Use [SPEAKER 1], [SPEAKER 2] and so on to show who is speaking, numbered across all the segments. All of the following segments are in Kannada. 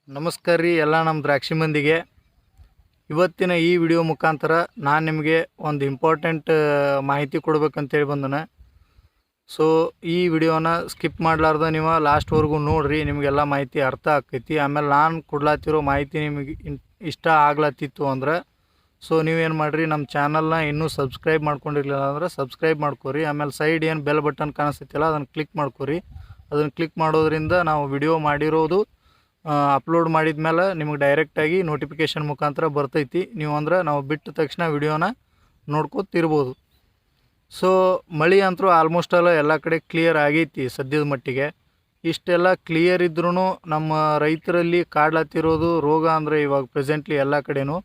[SPEAKER 1] ನಮಸ್ಕಾರ ರೀ ಎಲ್ಲ ನಮ್ಮ ದ್ರಾಕ್ಷಿ ಮಂದಿಗೆ. ಇವತ್ತಿನ ಈ ವಿಡಿಯೋ ಮುಖಾಂತರ ನಾನು ನಿಮಗೆ ಒಂದು ಇಂಪಾರ್ಟೆಂಟ್ ಮಾಹಿತಿ ಕೊಡ್ಬೇಕಂತೇಳಿ ಬಂದನ. ಸೊ ಈ ವಿಡಿಯೋನ ಸ್ಕಿಪ್ ಮಾಡಲಾರ್ದ ನೀವು ಲಾಸ್ಟ್ವರೆಗೂ ನೋಡಿರಿ, ನಿಮಗೆಲ್ಲ ಮಾಹಿತಿ ಅರ್ಥ ಆಕೈತಿ. ಆಮೇಲೆ ನಾನು ಕೊಡ್ಲಾತಿರೋ ಮಾಹಿತಿ ನಿಮಗೆ ಇಷ್ಟ ಆಗ್ಲತ್ತಿತ್ತು ಅಂದ್ರೆ ಸೊ ನೀವೇನು ಮಾಡಿರಿ, ನಮ್ಮ ಚಾನಲ್ನ ಇನ್ನೂ ಸಬ್ಸ್ಕ್ರೈಬ್ ಮಾಡ್ಕೊಂಡಿರಲಿಲ್ಲ ಅಂದ್ರೆ ಸಬ್ಸ್ಕ್ರೈಬ್ ಮಾಡ್ಕೊರಿ. ಆಮೇಲೆ ಸೈಡ್ ಏನು ಬೆಲ್ ಬಟನ್ ಕಾಣಿಸ್ತೈತಿಲ್ಲ ಅದನ್ನು ಕ್ಲಿಕ್ ಮಾಡ್ಕೊರಿ. ಅದನ್ನು ಕ್ಲಿಕ್ ಮಾಡೋದ್ರಿಂದ ನಾವು ವಿಡಿಯೋ ಮಾಡಿರೋದು ಅಪ್ಲೋಡ್ ಮಾಡಿದ ಮೇಲೆ ನಿಮಗೆ ಡೈರೆಕ್ಟಾಗಿ ನೋಟಿಫಿಕೇಷನ್ ಮುಖಾಂತರ ಬರ್ತೈತಿ. ನೀವು ಅಂದ್ರೆ ನಾವು ಬಿಟ್ಟ ತಕ್ಷಣ ವಿಡಿಯೋನ ನೋಡ್ಕೊತಿರ್ಬೋದು. ಸೊ ಮಳೆ ಅಂತರೂ ಆಲ್ಮೋಸ್ಟ್ ಎಲ್ಲ ಕಡೆ ಕ್ಲಿಯರ್ ಆಗೈತಿ ಸದ್ಯದ ಮಟ್ಟಿಗೆ. ಇಷ್ಟೆಲ್ಲ ಕ್ಲಿಯರ್ ಇದ್ರೂ ನಮ್ಮ ರೈತರಲ್ಲಿ ಕಾಡ್ಲತ್ತಿರೋದು ರೋಗ ಅಂದರೆ ಇವಾಗ ಪ್ರೆಸೆಂಟ್ಲಿ ಎಲ್ಲ ಕಡೆನೂ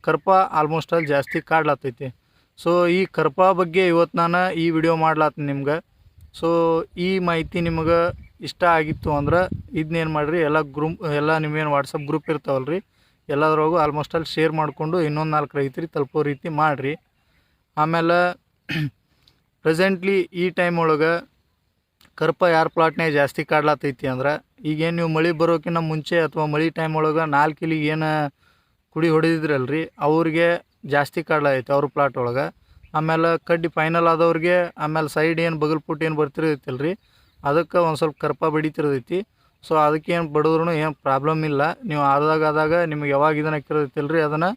[SPEAKER 1] ಕರ್ಪ ಆಲ್ಮೋಸ್ಟ್ ಜಾಸ್ತಿ ಕಾಡ್ಲತ್ತೈತಿ. ಸೊ ಈ ಕರ್ಪ ಬಗ್ಗೆ ಇವತ್ತು ನಾನು ಈ ವಿಡಿಯೋ ಮಾಡ್ಲಾತೀನಿ ನಿಮ್ಗೆ. ಸೊ ಈ ಮಾಹಿತಿ ನಿಮಗೆ ಇಷ್ಟ ಆಗಿತ್ತು ಅಂದ್ರೆ ಇದನ್ನೇನು ಮಾಡಿರಿ, ಎಲ್ಲ ನಿಮ್ಗೇನು ವಾಟ್ಸಪ್ ಗ್ರೂಪ್ ಇರ್ತಾವಲ್ಲ ರೀ, ಎಲ್ಲದ್ರಾಗೂ ಆಲ್ಮೋಸ್ಟ್ ಶೇರ್ ಮಾಡಿಕೊಂಡು ಇನ್ನೊಂದು 4 ರೈತರಿಗೆ ತಲುಪೋ ರೀತಿ ಮಾಡಿರಿ. ಆಮೇಲೆ ಪ್ರೆಸೆಂಟ್ಲಿ ಈ ಟೈಮ್ ಒಳಗೆ ಕರ್ಪ ಯಾರ ಪ್ಲಾಟ್ನಾಗ ಜಾಸ್ತಿ ಕಾಡ್ಲತ್ತೈತಿ ಅಂದ್ರೆ, ಈಗೇನು ನೀವು ಮಳೆ ಬರೋಕ್ಕಿಂತ ಮುಂಚೆ ಅಥವಾ ಮಳೆ ಟೈಮ್ ಒಳಗೆ 4 ಇಲಿಗೆ ಏನು ಕುಡಿ ಹೊಡೆದಿದ್ರಲ್ರಿ ಅವ್ರಿಗೆ ಜಾಸ್ತಿ ಕಾಡ್ಲೈತಿ ಅವ್ರ ಪ್ಲಾಟ್ ಒಳಗೆ. ಆಮೇಲೆ ಕಡ್ಡಿ ಫೈನಲ್ ಆದವ್ರಿಗೆ, ಆಮೇಲೆ ಸೈಡ್ ಏನು ಬಗಲ್ಪುಟ್ ಏನು ಬರ್ತಿರ್ತೈತಲ್ಲ ರೀ ಅದಕ್ಕೆ ಒಂದು ಸ್ವಲ್ಪ ಕರ್ಪ ಬಡಿತಿರ್ತೈತಿ. ಸೊ ಅದಕ್ಕೇನು ಬಡಿದ್ರೂ ಏನು ಪ್ರಾಬ್ಲಮ್ ಇಲ್ಲ. ನೀವು ಆದಾಗ ನಿಮಗೆ ಯಾವಾಗ ಇದನ್ನು ಹಾಕಿರ್ತೈತಿಲ್ಲ ರೀ ಅದನ್ನು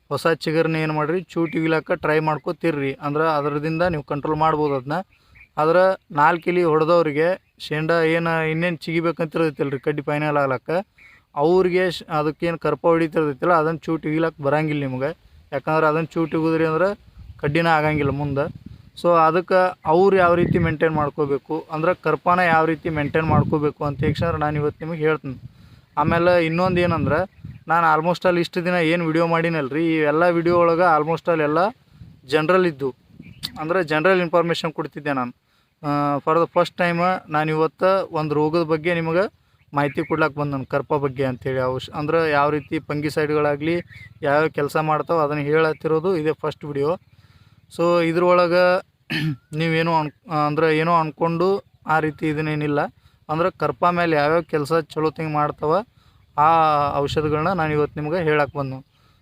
[SPEAKER 1] ಹೊಸ ಚಿಗರ್ನ ಏನು ಮಾಡಿರಿ ಚೂಟಿ ಇಲಾಕ ಟ್ರೈ ಮಾಡ್ಕೋತಿರ್ರಿ. ಅಂದ್ರೆ ಅದರದಿಂದ ನೀವು ಕಂಟ್ರೋಲ್ ಮಾಡ್ಬೋದು ಅದನ್ನ. ಆದ್ರೆ 4 ಇಲಿ ಹೊಡೆದವ್ರಿಗೆ ಶೇಂಡ ಏನು ಇನ್ನೇನು ಚಿಗಿಬೇಕಂತಿರ್ತೈತಿಲ್ಲ ರೀ ಕಡ್ಡಿ ಫೈನಲ್ ಆಗ್ಲಕ್ಕ, ಅವ್ರಿಗೆ ಅದಕ್ಕೇನು ಕರ್ಪ ಹೊಡಿತಿರ್ತೈತಿಲ್ಲ ಅದನ್ನು ಚೂಟಿ ಇಲಾಕ ಬರೋಂಗಿಲ್ಲ ನಿಮ್ಗೆ. ಯಾಕಂದ್ರೆ ಅದನ್ನು ಚೂಟಿ ಉಗಿದ್ರಿ ಅಂದ್ರೆ ಕಡ್ಡಿನ ಆಗಂಗಿಲ್ಲ ಮುಂದೆ. ಸೊ ಅದಕ್ಕೆ ಅವ್ರು ಯಾವ ರೀತಿ ಮೇಂಟೈನ್ ಮಾಡ್ಕೋಬೇಕು ಅಂದ್ರೆ ಕರ್ಪನ ಯಾವ ರೀತಿ ಮೇಂಟೈನ್ ಮಾಡ್ಕೋಬೇಕು ಅಂತ ಹೇಳಿ ನಾನು ಇವತ್ತು ನಿಮಗೆ ಹೇಳ್ತೀನಿ. ಆಮೇಲೆ ಇನ್ನೊಂದು ಏನಂದ್ರೆ, ನಾನು ಆಲ್ಮೋಸ್ಟ್ ಇಷ್ಟು ದಿನ ಏನು ವಿಡಿಯೋ ಮಾಡಿನಲ್ರಿ ಈ ಎಲ್ಲ ವಿಡಿಯೋ ಒಳಗೆ ಆಲ್ಮೋಸ್ಟ್ ಎಲ್ಲ ಜನ್ರಲ್ ಇದ್ದು ಅಂದರೆ ಜನರಲ್ ಇನ್ಫಾರ್ಮೇಷನ್ ಕೊಡ್ತಿದ್ದೆ ನಾನು. ಫಾರ್ ದ ಫಸ್ಟ್ ಟೈಮ್ ನಾನು ಇವತ್ತು ಒಂದು ರೋಗದ ಬಗ್ಗೆ ನಿಮಗೆ ಮಾಹಿತಿ ಕೊಡ್ಲಿಕ್ಕೆ ಬಂದನು, ಕರ್ಪ ಬಗ್ಗೆ ಅಂಥೇಳಿ. ಅಂದ್ರೆ ಯಾವ ರೀತಿ ಫಂಗಿಸೈಡ್ಗಳಾಗಲಿ ಯಾವ್ಯಾವ ಕೆಲಸ ಮಾಡ್ತಾವೆ ಅದನ್ನು ಹೇಳತ್ತಿರೋದು ಇದೇ ಫಸ್ಟ್ ವಿಡಿಯೋ. ಸೊ ಇದ್ರೊಳಗೆ ನೀವೇನೋ ಅಂದ್ರೆ ಏನೋ ಅಂದ್ಕೊಂಡು ಆ ರೀತಿ ಇದನ್ನೇನಿಲ್ಲ. ಅಂದ್ರೆ ಕರ್ಪ ಮೇಲೆ ಯಾವ್ಯಾವ ಕೆಲಸ ಚಲೋ ತಿಂಗ್ ಮಾಡ್ತಾವೆ ಆ ಔಷಧಗಳನ್ನ ನಾನು ಇವತ್ತು ನಿಮ್ಗೆ ಹೇಳಕ್ಕೆ ಬಂದು.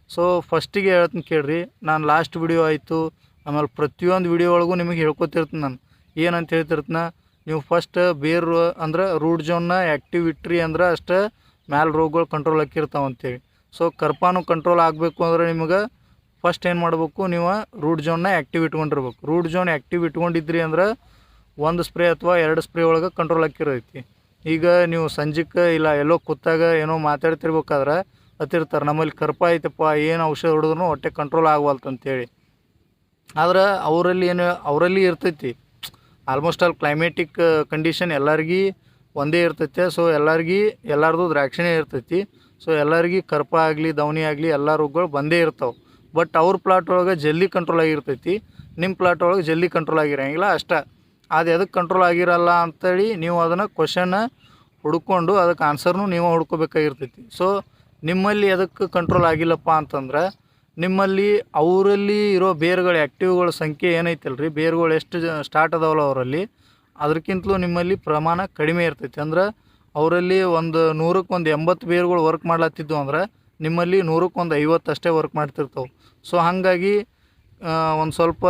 [SPEAKER 1] ಸೊ ಫಸ್ಟಿಗೆ ಹೇಳ್ತೀನಿ ಕೇಳ್ರಿ, ನಾನು ಲಾಸ್ಟ್ ವಿಡಿಯೋ ಆಯಿತು ಆಮೇಲೆ ಪ್ರತಿಯೊಂದು ವಿಡಿಯೋ ಒಳಗೂ ನಿಮಗೆ ಹೇಳ್ಕೊತಿರ್ತೀನಿ. ನಾನು ಏನಂತ ಹೇಳ್ತಿರ್ತೀನಿ, ನೀವು ಫಸ್ಟ್ ಬೇರು ಅಂದ್ರೆ ರೂಟ್ ಜೋನ್ನ ಆ್ಯಕ್ಟಿವ್ ಇಟ್ರಿ ಅಂದ್ರೆ ಅಷ್ಟೇ ಮ್ಯಾಲೆ ರೋಗಗಳು ಕಂಟ್ರೋಲ್ ಆಕ್ಕಿರ್ತಾವೆ ಅಂತೇಳಿ. ಸೊ ಕರ್ಪಾನು ಕಂಟ್ರೋಲ್ ಆಗಬೇಕು ಅಂದ್ರೆ ನಿಮಗೆ ಫಸ್ಟ್ ಏನು ಮಾಡಬೇಕು, ನೀವು ರೂಟ್ ಜೋನ್ನ ಆ್ಯಕ್ಟಿವ್ ಇಟ್ಕೊಂಡಿರ್ಬೇಕು. ರೂಟ್ ಜೋನ್ ಆ್ಯಕ್ಟಿವ್ ಇಟ್ಕೊಂಡಿದ್ರಿ ಅಂದ್ರೆ 1 ಸ್ಪ್ರೇ ಅಥವಾ 2 ಸ್ಪ್ರೇ ಒಳಗೆ ಕಂಟ್ರೋಲ್ ಆಕ್ಕಿರೈತಿ. ಈಗ ನೀವು ಸಂಜೆಗೆ ಇಲ್ಲ ಎಲ್ಲೋ ಕೂತಾಗ ಏನೋ ಮಾತಾಡ್ತಿರ್ಬೇಕಾದ್ರೆ ಹತ್ತಿರ್ತಾರೆ ನಮ್ಮಲ್ಲಿ ಕರ್ಪ ಐತಪ್ಪ ಏನು ಔಷಧ ಹೊಡೆದ್ರು ಹೊಟ್ಟೆ ಕಂಟ್ರೋಲ್ ಆಗವಲ್ತಂತೇಳಿ. ಆದ್ರೆ ಅವರಲ್ಲಿ ಇರ್ತೈತಿ ಆಲ್ಮೋಸ್ಟ್ ಕ್ಲೈಮೇಟಿಕ್ ಕಂಡೀಷನ್ ಎಲ್ಲರಿಗೂ ಒಂದೇ ಇರ್ತೈತೆ. ಸೊ ಎಲ್ಲರದು ದ್ರಾಕ್ಷಿಣೆ ಇರ್ತೈತಿ. ಸೊ ಎಲ್ಲರಿಗೂ ಕರ್ಪ ಆಗಲಿ ದವನಿ ಆಗಲಿ ಎಲ್ಲ ರೋಗಗಳು ಬಂದೇ ಇರ್ತಾವೆ. ಬಟ್ ಅವ್ರ ಪ್ಲಾಟ್ ಒಳಗೆ ಜಲ್ದಿ ಕಂಟ್ರೋಲ್ ಆಗಿರ್ತೈತಿ, ನಿಮ್ಮ ಪ್ಲಾಟ್ ಒಳಗೆ ಜಲ್ದಿ ಕಂಟ್ರೋಲ್ ಆಗಿರೋಂಗಿಲ್ಲ ಅಷ್ಟೇ. ಅದು ಎದಕ್ಕೆ ಕಂಟ್ರೋಲ್ ಆಗಿರಲ್ಲ ಅಂಥೇಳಿ ನೀವು ಅದನ್ನು ಕ್ವಶನ್ನ ಹುಡ್ಕೊಂಡು ಅದಕ್ಕೆ ಆನ್ಸರ್ನು ನೀವು ಹುಡ್ಕೋಬೇಕಾಗಿರ್ತೈತಿ. ಸೊ ನಿಮ್ಮಲ್ಲಿ ಎದಕ್ಕೆ ಕಂಟ್ರೋಲ್ ಆಗಿಲ್ಲಪ್ಪ ಅಂತಂದ್ರೆ, ನಿಮ್ಮಲ್ಲಿ ಅವರಲ್ಲಿ ಇರೋ ಬೇರುಗಳ ಆ್ಯಕ್ಟಿವ್ಗಳ ಸಂಖ್ಯೆ ಏನೈತಲ್ಲ ರೀ, ಬೇರುಗಳು ಎಷ್ಟು ಸ್ಟಾರ್ಟ್ ಅದಾವಲ್ಲ ಅವರಲ್ಲಿ ಅದಕ್ಕಿಂತಲೂ ನಿಮ್ಮಲ್ಲಿ ಪ್ರಮಾಣ ಕಡಿಮೆ ಇರ್ತೈತಿ. ಅಂದ್ರೆ ಅವರಲ್ಲಿ 100ಕ್ಕೆ 80 ಬೇರುಗಳು ವರ್ಕ್ ಮಾಡ್ಲತ್ತಿದ್ದು ಅಂದ್ರೆ ನಿಮ್ಮಲ್ಲಿ 100ಕ್ಕೆ 50 ಅಷ್ಟೇ ವರ್ಕ್ ಮಾಡ್ತಿರ್ತಾವೆ. ಸೊ ಹಾಗಾಗಿ ಒಂದು ಸ್ವಲ್ಪ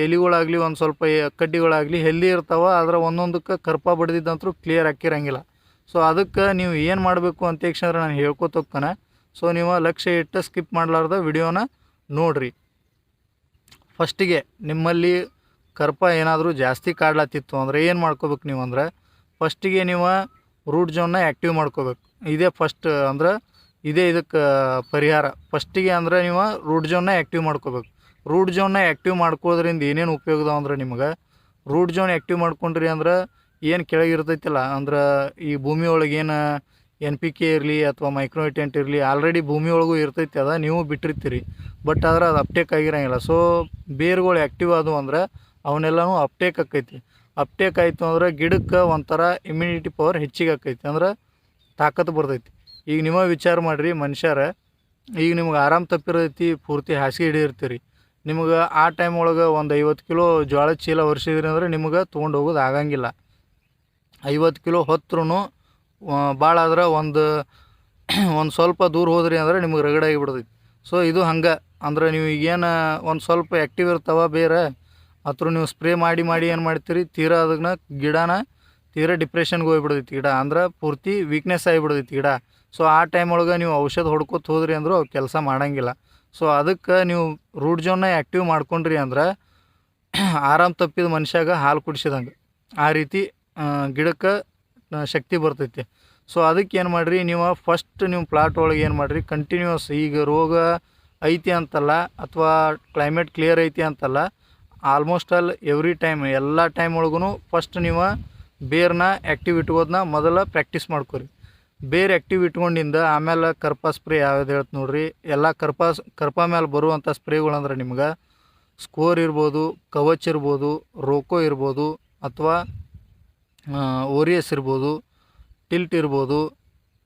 [SPEAKER 1] ಎಲಿಗಳಾಗಲಿ ಒಂದು ಸ್ವಲ್ಪ ಕಡ್ಡಿಗಳಾಗಲಿ ಹೆಲ್ದಿ ಇರ್ತಾವೆ. ಆದರೆ ಒಂದೊಂದಕ್ಕೆ ಕರ್ಪ ಬಡ್ದಿದ್ದಂತರೂ ಕ್ಲಿಯರ್ ಹಾಕಿರಂಗಿಲ್ಲ. ಸೊ ಅದಕ್ಕೆ ನೀವು ಏನು ಮಾಡಬೇಕು ಅಂತ ಹೇಳಿ ನಾನು ಹೇಳ್ಕೊತ ಹೋಗ್ತಾನೆ. ಸೊ ನೀವು ಲಕ್ಷ್ಯ ಇಟ್ಟು ಸ್ಕಿಪ್ ಮಾಡಲಾರ್ದ ವಿಡಿಯೋನ ನೋಡಿರಿ. ಫಸ್ಟಿಗೆ ನಿಮ್ಮಲ್ಲಿ ಕರ್ಪ ಏನಾದರೂ ಜಾಸ್ತಿ ಕಾಡ್ಲತ್ತಿತ್ತು ಅಂದರೆ ಏನು ಮಾಡ್ಕೋಬೇಕು ನೀವು ಅಂದ್ರೆ, ಫಸ್ಟಿಗೆ ನೀವು ರೂಟ್ ಜೋನ್ನ ಆ್ಯಕ್ಟಿವ್ ಮಾಡ್ಕೋಬೇಕು. ಇದೇ ಫಸ್ಟ್ ಅಂದ್ರೆ ಇದಕ್ಕೆ ಪರಿಹಾರ. ಫಸ್ಟಿಗೆ ಅಂದರೆ ನೀವು ರೂಟ್ ಜೋನ್ನ ಆ್ಯಕ್ಟಿವ್ ಮಾಡ್ಕೋಬೇಕು. ರೂಟ್ ಜೋನ್ನ ಆ್ಯಕ್ಟಿವ್ ಮಾಡ್ಕೊಳ್ಳೋದ್ರಿಂದ ಏನೇನು ಉಪಯೋಗ ಅಂದ್ರೆ, ನಿಮಗೆ ರೂಟ್ ಜೋನ್ ಆ್ಯಕ್ಟಿವ್ ಮಾಡ್ಕೊಂಡ್ರಿ ಅಂದ್ರೆ ಏನು ಕೆಳಗಿರ್ತೈತಿಲ್ಲ ಅಂದ್ರೆ ಈ ಭೂಮಿ ಒಳಗೆ ಏನು NPK ಇರಲಿ ಅಥವಾ ಮೈಕ್ರೋನ್ಯೂಟ್ರಿಯೆಂಟ್ ಇರಲಿ ಆಲ್ರೆಡಿ ಭೂಮಿ ಒಳಗೂ ಇರ್ತೈತಿ, ಅದ ನೀವು ಬಿಟ್ಟಿರ್ತೀರಿ. ಬಟ್ ಆದ್ರೆ ಅದು ಅಪ್ಟೇಕ್ ಆಗಿರೋಂಗಿಲ್ಲ. ಸೊ ಬೇರುಗಳು ಆ್ಯಕ್ಟಿವ್ ಆದವು ಅಂದ್ರೆ ಅವನ್ನೆಲ್ಲನೂ ಅಪ್ಟೇಕ್ ಆಕೈತಿ. ಅಪ್ಟೇಕ್ ಆಯಿತು ಅಂದ್ರೆ ಗಿಡಕ್ಕೆ ಒಂಥರ ಇಮ್ಯುನಿಟಿ ಪವರ್ ಹೆಚ್ಚಿಗೆ ಆಕೈತಿ, ಅಂದ್ರೆ ತಾಕತ್ತು ಬರ್ತೈತಿ. ಈಗ ನೀವು ವಿಚಾರ ಮಾಡಿರಿ ಮನುಷ್ಯರ, ಈಗ ನಿಮ್ಗೆ ಆರಾಮ್ ತಪ್ಪಿರೈತಿ, ಪೂರ್ತಿ ಹಾಸಿಗೆ ಹಿಡಿದಿರ್ತೀರಿ. ನಿಮ್ಗೆ ಆ ಟೈಮ್ ಒಳಗೆ ಒಂದು 50 ಕಿಲೋ ಜೋಳದ ಚೀಲ ವರ್ಷಿದ್ರಿ ಅಂದ್ರೆ ನಿಮ್ಗೆ ತೊಗೊಂಡು ಹೋಗೋದು ಆಗಂಗಿಲ್ಲ. 50 ಕಿಲೋ ಹೊತ್ತರೂ ಭಾಳ ಆದ್ರೆ ಒಂದು ಒಂದು ಸ್ವಲ್ಪ ದೂರ ಹೋದ್ರಿ ಅಂದ್ರೆ ನಿಮಗೆ ರಗಡಾಗಿ ಬಿಡ್ತೈತಿ. ಸೊ ಇದು ಹಂಗೆ ಅಂದ್ರೆ ನೀವು ಈಗೇನು ಒಂದು ಸ್ವಲ್ಪ ಆ್ಯಕ್ಟಿವ್ ಇರ್ತಾವೆ ಬೇರೆ ಅದ್ರ ನೀವು ಸ್ಪ್ರೇ ಮಾಡಿ ಏನು ಮಾಡ್ತೀರಿ, ತೀರಾ ಅದನ್ನ ಗಿಡನ ತೀರಾ ಡಿಪ್ರೆಷನ್ಗೆ ಹೋಗ್ಬಿಡ್ತೈತಿ ಗಿಡ, ಅಂದ್ರೆ ಪೂರ್ತಿ ವೀಕ್ನೆಸ್ ಆಗಿಬಿಡ್ತೈತಿ ಗಿಡ. ಸೊ ಆ ಟೈಮ್ ಒಳಗೆ ನೀವು ಔಷಧ ಹೊಡ್ಕೊತ ಹೋದ್ರಿ ಅಂದರೂ ಅವು ಕೆಲಸ ಮಾಡೋಂಗಿಲ್ಲ. ಸೊ ಅದಕ್ಕೆ ನೀವು ರೂಟ್ ಜೋನ್ನ ಆ್ಯಕ್ಟಿವ್ ಮಾಡ್ಕೊಂಡ್ರಿ ಅಂದ್ರೆ ಆರಾಮ್ ತಪ್ಪಿದ ಮನುಷ್ಯಾಗ ಹಾಲು ಕುಡಿಸಿದಂಗೆ ಆ ರೀತಿ ಗಿಡಕ್ಕೆ ಶಕ್ತಿ ಬರ್ತೈತಿ. ಸೊ ಅದಕ್ಕೆ ಏನು ಮಾಡಿರಿ, ನೀವು ಫಸ್ಟ್ ನೀವು ಪ್ಲಾಟ್ ಒಳಗೆ ಏನು ಮಾಡಿರಿ, ಕಂಟಿನ್ಯೂಸ್ ಈಗ ರೋಗ ಐತಿ ಅಂತಲ್ಲ ಅಥವಾ ಕ್ಲೈಮೇಟ್ ಕ್ಲಿಯರ್ ಐತಿ ಅಂತಲ್ಲ, ಆಲ್ಮೋಸ್ಟ್ ಆಲ್ ಎವ್ರಿ ಟೈಮ್ ಎಲ್ಲ ಟೈಮ್ ಒಳಗೂ ಫಸ್ಟ್ ನೀವು ಬೇರ್ನ ಆ್ಯಕ್ಟಿವ್ ಇಟ್ಕೋದನ್ನ ಮೊದಲ ಪ್ರಾಕ್ಟೀಸ್ ಮಾಡ್ಕೊರಿ. ಬೇರೆ ಆ್ಯಕ್ಟಿವ್ ಇಟ್ಕೊಂಡಿಂದ ಆಮೇಲೆ ಕರ್ಪ ಸ್ಪ್ರೇ ಯಾವ್ದು ಹೇಳ್ತು ನೋಡ್ರಿ. ಎಲ್ಲ ಕರ್ಪ ಮೇಲೆ ಬರುವಂಥ ಸ್ಪ್ರೇಗಳಂದ್ರೆ ನಿಮ್ಗೆ ಸ್ಕೋರ್ ಇರ್ಬೋದು, ಕವಚ್ ಇರ್ಬೋದು, ರೋಕೋ ಇರ್ಬೋದು, ಅಥವಾ ಓರಿಯಸ್ ಇರ್ಬೋದು, ಟಿಲ್ಟ್ ಇರ್ಬೋದು,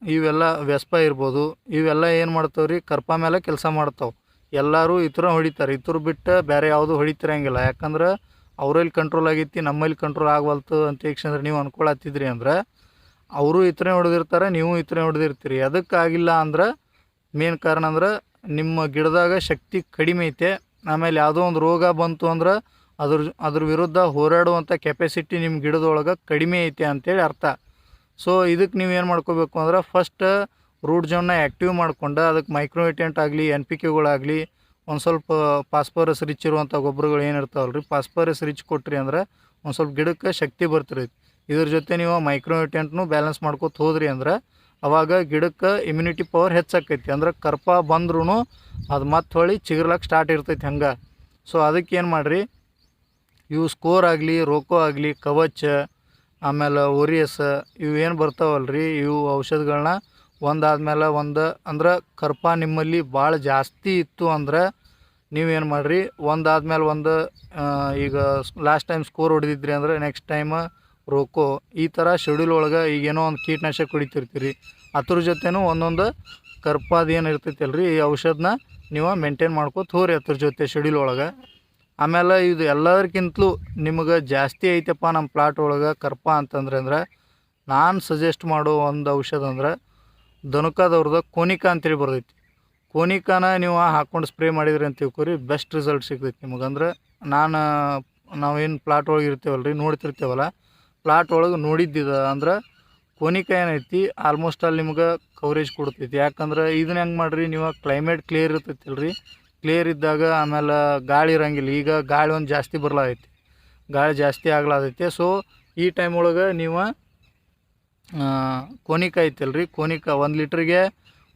[SPEAKER 1] ಇವೆಲ್ಲ ವೆಸ್ಪ ಇರ್ಬೋದು. ಇವೆಲ್ಲ ಏನು ಮಾಡ್ತಾವೆ ರೀ, ಕರ್ಪ ಮೇಲೆ ಕೆಲಸ ಮಾಡ್ತಾವೆ. ಎಲ್ಲರೂ ಈ ಥರ ಹೊಡಿತಾರೆ, ಈ ಥರ ಬಿಟ್ಟು ಬೇರೆ ಯಾವುದು ಹೊಡಿತಿರಂಗಿಲ್ಲ. ಯಾಕಂದ್ರೆ ಅವರಲ್ಲಿ ಕಂಟ್ರೋಲ್ ಆಗೈತಿ, ನಮ್ಮಲ್ಲಿ ಕಂಟ್ರೋಲ್ ಆಗವಲ್ತು ಅಂತ ಏಕೆಂದ್ರೆ ನೀವು ಅನ್ಕೊಳತ್ತಿದ್ರಿ ಅಂದ್ರೆ ಅವರು ಈ ಥರ ಹೊಡೆದಿರ್ತಾರೆ, ನೀವು ಈ ಥರ ಹೊಡೆದಿರ್ತೀರಿ. ಅದಕ್ಕಾಗಿಲ್ಲ ಅಂದ್ರೆ ಮೇನ್ ಕಾರಣ ಅಂದ್ರೆ ನಿಮ್ಮ ಗಿಡದಾಗ ಶಕ್ತಿ ಕಡಿಮೆ ಐತೆ. ಆಮೇಲೆ ಯಾವುದೋ ಒಂದು ರೋಗ ಬಂತು ಅಂದ್ರೆ ಅದ್ರ ವಿರುದ್ಧ ಹೋರಾಡುವಂಥ ಕೆಪಾಸಿಟಿ ನಿಮ್ಮ ಗಿಡದೊಳಗೆ ಕಡಿಮೆ ಐತೆ ಅಂತೇಳಿ ಅರ್ಥ. ಸೊ ಇದಕ್ಕೆ ನೀವು ಏನು ಮಾಡ್ಕೋಬೇಕು ಅಂದ್ರೆ ಫಸ್ಟ್ ರೂಟ್ ಜೋನ್ನ ಆ್ಯಕ್ಟಿವ್ ಮಾಡ್ಕೊಂಡು ಅದಕ್ಕೆ ಮೈಕ್ರೋನ್ಯೂಟ್ರಿಯೆಂಟ್ ಆಗಲಿ, NPKಗಳಾಗಲಿ, ಒಂದು ಸ್ವಲ್ಪ ಫಾಸ್ಫರಸ್ ರಿಚ್ ಇರುವಂಥ ಗೊಬ್ಬರಗಳು ಏನಿರ್ತಾವಲ್ಲ ರೀ, ಫಾಸ್ಫರಸ್ ರಿಚ್ ಕೊಟ್ರಿ ಅಂದ್ರೆ ಒಂದು ಸ್ವಲ್ಪ ಗಿಡಕ್ಕೆ ಶಕ್ತಿ ಬರ್ತಿರೈತಿ. ಇದ್ರ ಜೊತೆ ನೀವು ಮೈಕ್ರೋನ್ಯೂಟ್ರಿಯೆಂಟ್ನು ಬ್ಯಾಲೆನ್ಸ್ ಮಾಡ್ಕೊತ ಹೋದ್ರಿ ಅಂದ್ರೆ ಅವಾಗ ಗಿಡಕ್ಕೆ ಇಮ್ಯುನಿಟಿ ಪವರ್ ಹೆಚ್ಚಾಕೈತಿ. ಅಂದ್ರೆ ಕರ್ಪ ಬಂದ್ರೂ ಅದು ಮತ್ತೆ ಹೊಳ್ಳಿ ಚಿಗುರ್ಲಕ್ಕೆ ಸ್ಟಾರ್ಟ್ ಇರ್ತೈತಿ ಹಂಗೆ. ಸೊ ಅದಕ್ಕೆ ಏನು ಮಾಡಿರಿ, ಇವು ಸ್ಕೋರ್ ಆಗಲಿ, ರೋಕೋ ಆಗಲಿ, ಕವಚ್, ಆಮೇಲೆ ಓರಿಯಸ್, ಇವೇನು ಬರ್ತಾವಲ್ಲ ರೀ, ಇವು ಔಷಧಗಳನ್ನ ಒಂದಾದ್ಮೇಲೆ ಒಂದು ಅಂದ್ರೆ ಕರ್ಪ ನಿಮ್ಮಲ್ಲಿ ಭಾಳ ಜಾಸ್ತಿ ಇತ್ತು ಅಂದ್ರೆ ನೀವೇನು ಮಾಡಿರಿ, ಒಂದಾದ್ಮೇಲೆ ಒಂದು ಈಗ ಲಾಸ್ಟ್ ಟೈಮ್ ಸ್ಕೋರ್ ಹೊಡೆದಿದ್ರಿ ಅಂದರೆ ನೆಕ್ಸ್ಟ್ ಟೈಮ್ ರೋಕೋ, ಈ ಥರ ಶೆಡ್ಯೂಲ್ ಒಳಗೆ ಈಗೇನೋ ಒಂದು ಕೀಟನಾಶಕ ಹೊಡಿತಿರ್ತೀರಿ, ಅದ್ರ ಜೊತೆನೂ ಒಂದೊಂದು ಕರ್ಪದ ಏನು ಇರ್ತೈತಲ್ಲ ರೀ, ಈ ಔಷಧನ ನೀವು ಮೇಂಟೈನ್ ಮಾಡ್ಕೋತ ಹೋರಿ ಅದ್ರ ಜೊತೆ ಶೆಡ್ಯೂಲ್ ಒಳಗೆ. ಆಮೇಲೆ ಇದು ಎಲ್ಲದಕ್ಕಿಂತಲೂ ನಿಮಗೆ ಜಾಸ್ತಿ ಐತಪ್ಪ ನಮ್ಮ ಪ್ಲಾಟ್ ಒಳಗೆ ಕರ್ಪ ಅಂತಂದ್ರೆ ನಾನು ಸಜೆಸ್ಟ್ ಮಾಡೋ ಒಂದು ಔಷಧ ಅಂದ್ರೆ ದನಕದವ್ರದ್ದು ಕೋನಿಕಾ ಅಂತೇಳಿ ಬರ್ತೈತಿ. ಕೋನಿಕಾನ ನೀವು ಹಾಕ್ಕೊಂಡು ಸ್ಪ್ರೇ ಮಾಡಿದ್ರಿ ಅಂತ ತಿಳ್ಕೊರಿ, ಬೆಸ್ಟ್ ರಿಸಲ್ಟ್ ಸಿಗ್ತೈತಿ ನಿಮಗೆ. ಅಂದ್ರೆ ನಾವೇನು ಪ್ಲಾಟ್ ಒಳಗೆ ಇರ್ತೇವಲ್ಲ ರೀ, ನೋಡ್ತಿರ್ತೇವಲ್ಲ, ಪ್ಲಾಟ್ ಒಳಗೆ ನೋಡಿದ್ದಿದ ಅಂದ್ರೆ ಕೋನಿಕಾ ಏನೈತಿ ಆಲ್ಮೋಸ್ಟ್ ಅಲ್ಲಿ ನಿಮ್ಗೆ ಕವರೇಜ್ ಕೊಡ್ತೈತಿ. ಯಾಕಂದ್ರೆ ಇದನ್ನ ಹೆಂಗೆ ಮಾಡಿರಿ, ನೀವು ಕ್ಲೈಮೇಟ್ ಕ್ಲಿಯರ್ ಇರ್ತೈತಿಲ್ಲ ರೀ, ಕ್ಲಿಯರ್ ಇದ್ದಾಗ ಆಮೇಲೆ ಗಾಳಿ ಇರೋಂಗಿಲ್ಲ. ಈಗ ಗಾಳಿ ಒಂದು ಜಾಸ್ತಿ ಬರ್ಲಾಗೈತಿ, ಗಾಳಿ ಜಾಸ್ತಿ ಆಗ್ಲಾದೈತಿ. ಸೊ ಈ ಟೈಮ್ ಒಳಗೆ ನೀವು ಕೋನಿಕಾ ಐತಲ್ಲ ರೀ, ಕೋನಿಕಾ 1 ಲೀಟ್ರಿಗೆ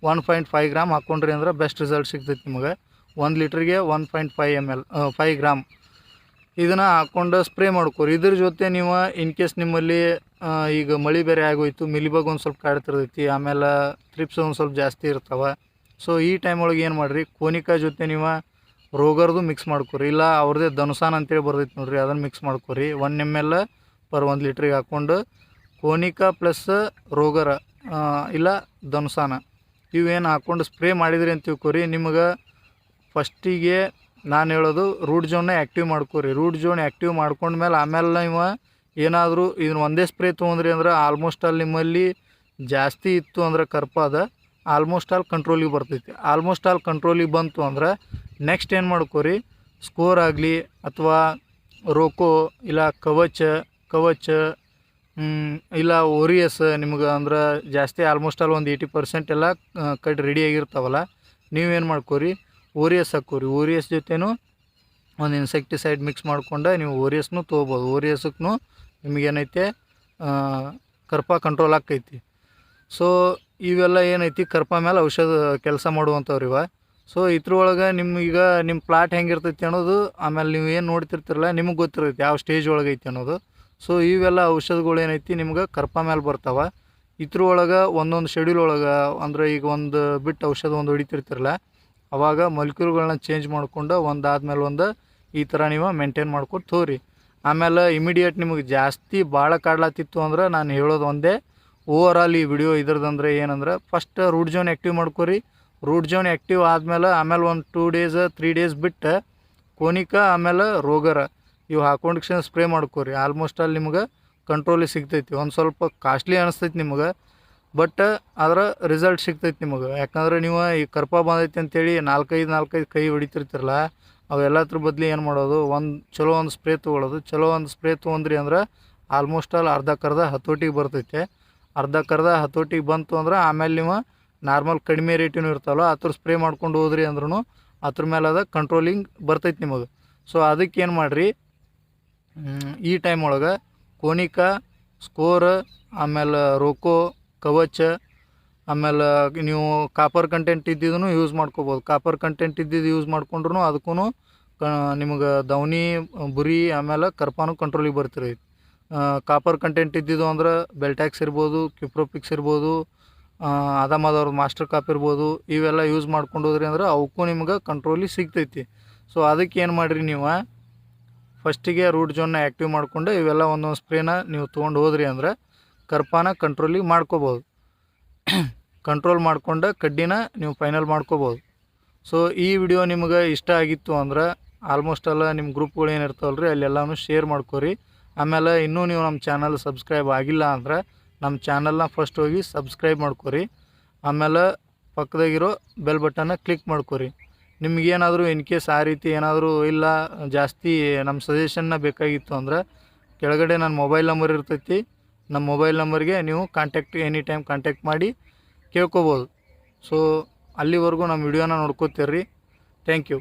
[SPEAKER 1] 1.5 ಗ್ರಾಮ್ ಹಾಕ್ಕೊಂಡ್ರಿ ಅಂದ್ರೆ ಬೆಸ್ಟ್ ರಿಸಲ್ಟ್ ಸಿಗ್ತೈತಿ ನಿಮಗೆ. 1 ಲೀಟ್ರಿಗೆ 1.5 ml 5 ಗ್ರಾಮ್ ಇದನ್ನು ಹಾಕ್ಕೊಂಡು ಸ್ಪ್ರೇ ಮಾಡ್ಕೊರಿ. ಇದ್ರ ಜೊತೆ ನೀವು ಇನ್ ಕೇಸ್ ನಿಮ್ಮಲ್ಲಿ ಈಗ ಮಳೆ ಬೇರೆ ಆಗೋಯ್ತು, ಮಿಲಿಬಗ್ ಒಂದು ಸ್ವಲ್ಪ ಕಾಡ್ತಿರ್ತೈತಿ, ಆಮೇಲೆ ಥ್ರಿಪ್ಸ್ ಒಂದು ಸ್ವಲ್ಪ ಜಾಸ್ತಿ ಇರ್ತಾವೆ. ಸೊ ಈ ಟೈಮ್ ಒಳಗೆ ಏನು ಮಾಡಿರಿ, ಕೋನಿಕಾ ಜೊತೆ ನೀವು ರೋಗರ್ದು ಮಿಕ್ಸ್ ಮಾಡ್ಕೊರಿ, ಇಲ್ಲ ಅವ್ರದ್ದೇ ಧನುಸಾನ್ ಅಂತೇಳಿ ಬರ್ತೈತಿ ನೋಡ್ರಿ, ಅದನ್ನು ಮಿಕ್ಸ್ ಮಾಡ್ಕೊರಿ. 1 ml per 1 ಲೀಟ್ರಿಗೆ ಹಾಕ್ಕೊಂಡು ಕೋನಿಕಾ ಪ್ಲಸ್ ರೋಗರ ಇಲ್ಲ ಧನುಸಾನ ಇವೇನು ಹಾಕ್ಕೊಂಡು ಸ್ಪ್ರೇ ಮಾಡಿದ್ರಿ ಅಂತ ತಿಳ್ಕೊರಿ. ನಿಮಗೆ ಫಸ್ಟಿಗೆ ನಾನು ಹೇಳೋದು ರೂಟ್ ಜೋನ್ನ ಆ್ಯಕ್ಟಿವ್ ಮಾಡ್ಕೊರಿ. ರೂಟ್ ಜೋನ್ ಆ್ಯಕ್ಟಿವ್ ಮಾಡ್ಕೊಂಡ್ಮೇಲೆ ಆಮೇಲೆ ನೀವು ಏನಾದರೂ ಇದನ್ನ ಒಂದೇ ಸ್ಪ್ರೇ ತೊಗೊಂಡ್ರಿ ಅಂದ್ರೆ ಆಲ್ಮೋಸ್ಟ್ ಅಲ್ಲಿ ನಿಮ್ಮಲ್ಲಿ ಜಾಸ್ತಿ ಇತ್ತು ಅಂದ್ರೆ ಕರ್ಪ ಅದ ಆಲ್ಮೋಸ್ಟ್ ಆಲ್ ಕಂಟ್ರೋಲಿಗೆ ಬರ್ತೈತಿ. ಆಲ್ಮೋಸ್ಟ್ ಆಲ್ ಕಂಟ್ರೋಲಿಗೆ ಬಂತು ಅಂದ್ರೆ ನೆಕ್ಸ್ಟ್ ಏನು ಮಾಡ್ಕೊರಿ, ಸ್ಕೋರ್ ಆಗಲಿ ಅಥವಾ ರೋಕೋ ಇಲ್ಲ ಕವಚ್ ಇಲ್ಲ ಓರಿಯಸ್ ನಿಮ್ಗೆ ಅಂದ್ರೆ ಜಾಸ್ತಿ ಆಲ್ಮೋಸ್ಟ್ ಆಲ್ ಒಂದು 80% ಎಲ್ಲ ಕಟ್ ರೆಡಿಯಾಗಿರ್ತಾವಲ್ಲ, ನೀವೇನು ಮಾಡ್ಕೊರಿ ಓರಿಯಸ್ ಹಾಕೋರಿ. ಓರಿಯಸ್ ಜೊತೆನೂ ಒಂದು ಇನ್ಸೆಕ್ಟಿಸೈಡ್ ಮಿಕ್ಸ್ ಮಾಡ್ಕೊಂಡು ನೀವು ಓರಿಯಸ್ನು ತೊಗೋಬೋದು. ಓರಿಯಸ್ಗೂ ನಿಮಗೇನೈತೆ ಕರ್ಪ ಕಂಟ್ರೋಲ್ ಆಕೈತಿ. ಸೊ ಇವೆಲ್ಲ ಏನೈತಿ ಕರ್ಪ ಮೇಲೆ ಔಷಧ ಕೆಲಸ ಮಾಡುವಂಥವ್ರು ಇವ. ಸೊ ಇದ್ರೊಳಗೆ ನಿಮ್ಗೀಗ ನಿಮ್ಮ ಪ್ಲಾಟ್ ಹೆಂಗಿರ್ತೈತಿ ಅನ್ನೋದು ಆಮೇಲೆ ನೀವು ಏನು ನೋಡ್ತಿರ್ತಿರಲ್ಲ ನಿಮಗೆ ಗೊತ್ತಿರ್ತೈತಿ ಯಾವ ಸ್ಟೇಜ್ ಒಳಗೈತಿ ಅನ್ನೋದು. ಸೊ ಇವೆಲ್ಲ ಔಷಧಗಳು ಏನೈತಿ ನಿಮ್ಗೆ ಕರ್ಪ ಮೇಲೆ ಬರ್ತಾವೆ. ಇದ್ರೊಳಗೆ ಒಂದೊಂದು ಶೆಡ್ಯೂಲ್ ಒಳಗೆ ಅಂದ್ರೆ ಈಗ ಒಂದು ಬಿಟ್ಟು ಔಷಧ ಒಂದು ಹೊಡಿತಿರ್ತಿರಲ್ಲ, ಅವಾಗ ಮೊಲಿಕ್ಯೂಲ್ಗಳನ್ನ ಚೇಂಜ್ ಮಾಡ್ಕೊಂಡು ಒಂದಾದ್ಮೇಲೆ ಒಂದು ಈ ಥರ ನೀವು ಮೇಂಟೈನ್ ಮಾಡ್ಕೊತ ಹೋಗ್ರಿ. ಆಮೇಲೆ ಇಮಿಡಿಯೇಟ್ ನಿಮಗೆ ಜಾಸ್ತಿ ಭಾಳ ಕಾಡ್ಲಾತಿತ್ತು ಅಂದ್ರೆ ನಾನು ಹೇಳೋದು ಒಂದೇ, ಓವರ್ ಆಲ್ ಈ ವಿಡಿಯೋ ಇದ್ರದಂದ್ರೆ ಏನಂದ್ರೆ ಫಸ್ಟ್ ರೂಟ್ ಜೋನ್ ಆ್ಯಕ್ಟಿವ್ ಮಾಡ್ಕೊರಿ. ರೂಟ್ ಜೋನ್ ಆ್ಯಕ್ಟಿವ್ ಆದಮೇಲೆ ಒಂದು 2 ಡೇಸ್ 3 ಡೇಸ್ ಬಿಟ್ಟು ಕೋನಿಕಾ ಆಮೇಲೆ ರೋಗರ ಇವು ಹಾಕೊಂಡು ಸ್ಪ್ರೇ ಮಾಡ್ಕೊರಿ. ಆಲ್ಮೋಸ್ಟ್ ಅಲ್ಲಿ ನಿಮ್ಗೆ ಕಂಟ್ರೋಲಿಗೆ ಸಿಗ್ತೈತಿ. ಒಂದು ಸ್ವಲ್ಪ ಕಾಸ್ಟ್ಲಿ ಅನಿಸ್ತೈತಿ ನಿಮ್ಗೆ, ಬಟ್ ಅದರ ರಿಸಲ್ಟ್ ಸಿಗ್ತೈತೆ ನಿಮಗೆ. ಯಾಕಂದ್ರೆ ನೀವು ಈ ಕರ್ಪ ಬಂದೈತೆ ಅಂತೇಳಿ ನಾಲ್ಕೈದು ಕೈ ಹೊಡಿತಿರ್ತಿರಲ್ಲ, ಅವೆಲ್ಲದ್ರ ಬದಲು ಏನು ಮಾಡೋದು, ಚಲೋ ಒಂದು ಸ್ಪ್ರೇ ತೊಗೊಳ್ಳೋದು. ಚಲೋ ಒಂದು ಸ್ಪ್ರೇ ತೊಗೊಂಡ್ರಿ ಅಂದ್ರೆ ಆಲ್ಮೋಸ್ಟ್ ಅರ್ಧಕ್ಕರ್ಧ ಹತೋಟಿಗೆ ಬರ್ತೈತೆ. ಅರ್ಧಕ್ಕರ್ಧ ಹತೋಟಿಗೆ ಬಂತು ಅಂದ್ರೆ ಆಮೇಲೆ ನೀವು ನಾರ್ಮಲ್ ಕಡಿಮೆ ರೇಟಿನೂ ಇರ್ತಾವಲ್ಲ ಅದ್ರ ಸ್ಪ್ರೇ ಮಾಡ್ಕೊಂಡು ಹೋದ್ರಿ ಅಂದ್ರೂ ಅದ್ರ ಮೇಲೆ ಅದ ಕಂಟ್ರೋಲಿಂಗ್ ಬರ್ತೈತೆ ನಿಮಗೆ. ಸೊ ಅದಕ್ಕೆ ಏನು ಮಾಡಿರಿ, ಈ ಟೈಮ್ ಒಳಗೆ ಕೋನಿಕಾ, ಸ್ಕೋರ್, ಆಮೇಲೆ ರೋಕೋ, ಕವಚ, ಆಮೇಲೆ ನೀವು ಕಾಪರ್ ಕಂಟೆಂಟ್ ಇದ್ದಿದ್ದೂ ಯೂಸ್ ಮಾಡ್ಕೋಬೋದು. ಕಾಪರ್ ಕಂಟೆಂಟ್ ಇದ್ದಿದ್ದು ಯೂಸ್ ಮಾಡ್ಕೊಂಡ್ರು ಅದಕ್ಕೂ ನಿಮಗೆ ದವನಿ, ಬುರಿ, ಆಮೇಲೆ ಕರ್ಪಾನು ಕಂಟ್ರೋಲಿಗೆ ಬರ್ತಿರಿ. ಕಾಪರ್ ಕಂಟೆಂಟ್ ಇದ್ದಿದ್ದು ಅಂದ್ರೆ ಬೆಲ್ಟ್ಯಾಕ್ಸ್ ಇರ್ಬೋದು, ಕ್ಯೂಪ್ರೋಪಿಕ್ಸ್ ಇರ್ಬೋದು, ಅದಮ್ಮದವ್ರದ್ದು ಮಾಸ್ಟರ್ ಕಾಪ್ ಇರ್ಬೋದು. ಇವೆಲ್ಲ ಯೂಸ್ ಮಾಡ್ಕೊಂಡು ಹೋದ್ರಿ ಅಂದ್ರೆ ಅವಕ್ಕೂ ನಿಮ್ಗೆ ಕಂಟ್ರೋಲಿಗೆ ಸಿಗ್ತೈತಿ. ಸೊ ಅದಕ್ಕೆ ಏನು ಮಾಡಿರಿ, ನೀವು ಫಸ್ಟಿಗೆ ರೂಟ್ ಜೋನ್ನ ಆ್ಯಕ್ಟಿವ್ ಮಾಡಿಕೊಂಡು ಇವೆಲ್ಲ ಒಂದೊಂದು ಸ್ಪ್ರೇನ ನೀವು ತೊಗೊಂಡು ಹೋದ್ರಿ ಅಂದ್ರೆ ಕರ್ಪಾನ ಕಂಟ್ರೋಲಿಗೆ ಮಾಡ್ಕೋಬೋದು. ಕಂಟ್ರೋಲ್ ಮಾಡ್ಕೊಂಡು ಕಡ್ಡಿನ ನೀವು ಫೈನಲ್ ಮಾಡ್ಕೋಬೋದು. ಸೊ ಈ ವಿಡಿಯೋ ನಿಮ್ಗೆ ಇಷ್ಟ ಆಗಿತ್ತು ಅಂದ್ರೆ ಆಲ್ಮೋಸ್ಟ್ ಎಲ್ಲ ನಿಮ್ಮ ಗ್ರೂಪ್ಗಳು ಏನಿರ್ತಾವಲ್ಲ ರೀ ಅಲ್ಲೆಲ್ಲನೂ ಶೇರ್ ಮಾಡ್ಕೊರಿ. ಆಮೇಲೆ ಇನ್ನೂ ನೀವು ನಮ್ಮ ಚಾನಲ್ ಸಬ್ಸ್ಕ್ರೈಬ್ ಆಗಿಲ್ಲ ಅಂದ್ರೆ ನಮ್ಮ ಚಾನಲ್ನ ಫಸ್ಟ್ ಹೋಗಿ ಸಬ್ಸ್ಕ್ರೈಬ್ ಮಾಡ್ಕೊರಿ. ಆಮೇಲೆ ಪಕ್ಕದಾಗಿರೋ ಬೆಲ್ ಬಟನ್ನ ಕ್ಲಿಕ್ ಮಾಡ್ಕೊರಿ. ನಿಮಗೇನಾದರೂ ಇನ್ ಕೇಸ್ ಆ ರೀತಿ ಏನಾದರೂ ಇಲ್ಲ ಜಾಸ್ತಿ ನಮ್ಮ ಸಜೆಷನ್ನ ಬೇಕಾಗಿತ್ತು ಅಂದ್ರೆ ಕೆಳಗಡೆ ನನ್ನ ಮೊಬೈಲ್ ನಂಬರ್ ಇರ್ತೈತಿ. ನಮ್ಮ ಮೊಬೈಲ್ ನಂಬರ್ಗೆ ನೀವು ಎನಿ ಟೈಮ್ ಕಾಂಟ್ಯಾಕ್ಟ್ ಮಾಡಿ ಕೇಳ್ಕೊಬೋದು. ಸೊ ಅಲ್ಲಿವರೆಗೂ ನಮ್ಮ ವಿಡಿಯೋನ ನೋಡ್ಕೋತೀರಿ. Thank you.